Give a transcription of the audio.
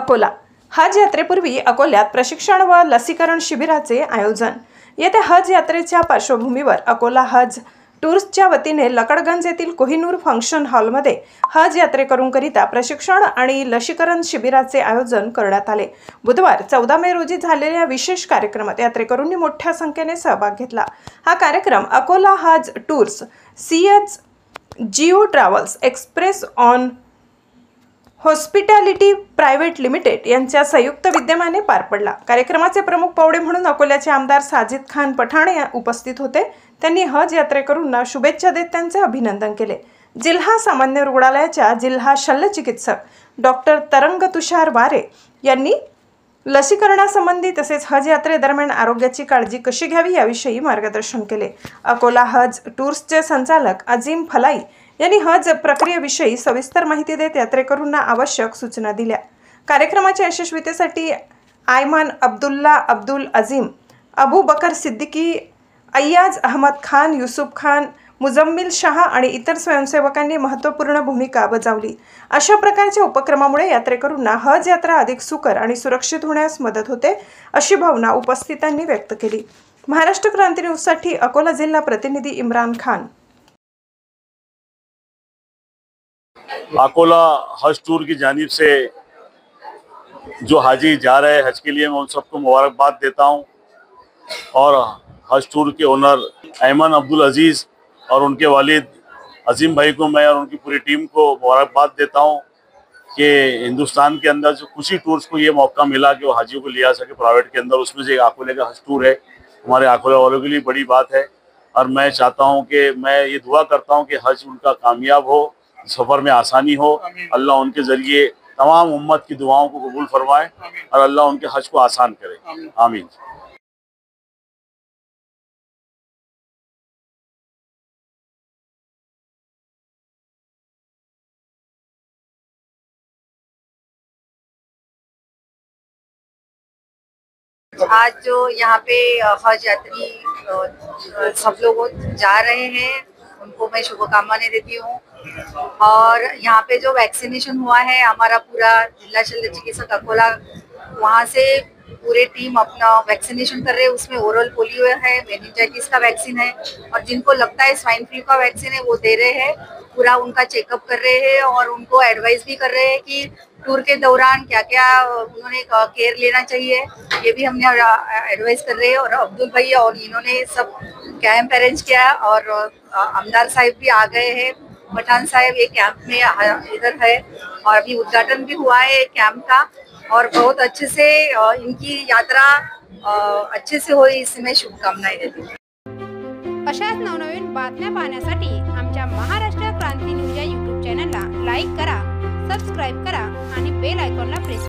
अकोला हज यात्रेपूर्वी अकोल्यात प्रशिक्षण व लसीकरण शिबिराचे आयोजन। येत्या हज यात्रेच्या पार्श्वभूमीवर अकोला हज टूर्सच्या वतीने लकडगंज येथील कोहिनूर फंक्शन हॉलमध्ये हज यात्रेकरूंकरिता प्रशिक्षण आणि लसीकरण शिबिराचे आयोजन करण्यात आले। बुधवार 14 मे रोजी झालेल्या विशेष कार्यक्रमात यात्रेकरूंनी मोठ्या संख्येने सहभाग घेतला। हा कार्यक्रम Akola Hajj tours CH Jio travels express on hospitality private limited यांच्या संयुक्त विद्यमाने पार पडला। कार्यक्रमाचे प्रमुख पाहुणे म्हणून अकोल्याचे आमदार साजिद खान पठाण उपस्थित होते। त्यांनी हज यात्रेकरूंना शुभेच्छा देत त्यांचे अभिनंदन केले। जिल्हा सामान्य रुग्णालयाच्या जिल्हा शल्यचिकित्सक डॉक्टर तरंग तुषार वारे यांनी लसीकरणासंबंधी तसेच हज यात्रेदरम्यान आरोग्याची काळजी कशी घ्यावी याविषयी मार्गदर्शन केले। अकोला हज टूर्सचे संचालक अजीम फलाई यांनी हज प्रक्रियेविषयी सविस्तर माहिती देत यात्रेकरूंना आवश्यक सूचना दिल्या। कार्यक्रमाच्या यशस्वीतेसाठी आयमन अब्दुल्ला अब्दुल अजीम, अबू बकर सिद्दीकी, अय्याज अहमद खान, युसुफ खान, मुजम्मिल शाह आणि इतर स्वयंसेवकांनी महत्त्वपूर्ण भूमिका बजावली। अशा प्रकारच्या उपक्रमामुळे यात्रेकरूंना हज यात्रा अधिक सुकर आणि सुरक्षित होण्यास मदत होते, अशी भावना उपस्थितांनी व्यक्त केली। महाराष्ट्र क्रांती न्यूजसाठी अकोला जिल्हा प्रतिनिधी इम्रान खान। अकोला हज टूर की जानिब से जो हाजी जा रहे हैं हज के लिए, मैं उन सबको मुबारकबाद देता हूं और हज टूर के ओनर ऐमन अब्दुल अजीज़ और उनके वालिद अजीम भाई को मैं और उनकी पूरी टीम को मुबारकबाद देता हूं कि हिंदुस्तान के अंदर जो खुशी टूर्स को ये मौका मिला कि वो हाजियों को लिया सके प्राइवेट के अंदर। उसमें से एक अकोले का हज टूर है, हमारे अकोला वालों के लिए बड़ी बात है। और मैं चाहता हूँ कि मैं ये दुआ करता हूँ कि हज उनका कामयाब हो, सफ़र में आसानी हो, अल्लाह उनके ज़रिए तमाम उम्मत की दुआओं को कबूल फरमाए और अल्लाह उनके हज को आसान करे। आमीन। आज जो यहाँ पे हज यात्री सब लोग जा रहे हैं उनको मैं शुभकामनाएं देती हूँ। और यहाँ पे जो वैक्सीनेशन हुआ है, हमारा पूरा जिला शल्य चिकित्सक अकोला वहाँ से पूरे टीम अपना वैक्सीनेशन कर रहे हैं। उसमें ओरल पोलियो है, मेनिंजाइटिस का वैक्सीन है और जिनको लगता है स्वाइन फ्लू का वैक्सीन है वो दे रहे हैं। पूरा उनका चेकअप कर रहे हैं और उनको एडवाइस भी कर रहे हैं कि टूर के दौरान क्या क्या उन्होंने केयर लेना चाहिए, ये भी हमने एडवाइस कर रहे हैं। और अब्दुल भैया और इन्होंने सब कैंप अरेंज किया और आमदार साहब भी आ गए हैं। पठान साहब ये कैंप में इधर है और अभी उद्घाटन भी हुआ है कैंप का और बहुत अच्छे से इनकी यात्रा अच्छे से हो, इसमें शुभकामनाएं देती हूँ। अशाच नवनवीन बातम्या पाहण्यासाठी आमच्या महाराष्ट्र क्रांती न्यूज या यूट्यूब चॅनलला लाईक करा, सबस्क्राईब करा आणि बेल आयकॉनला प्रेस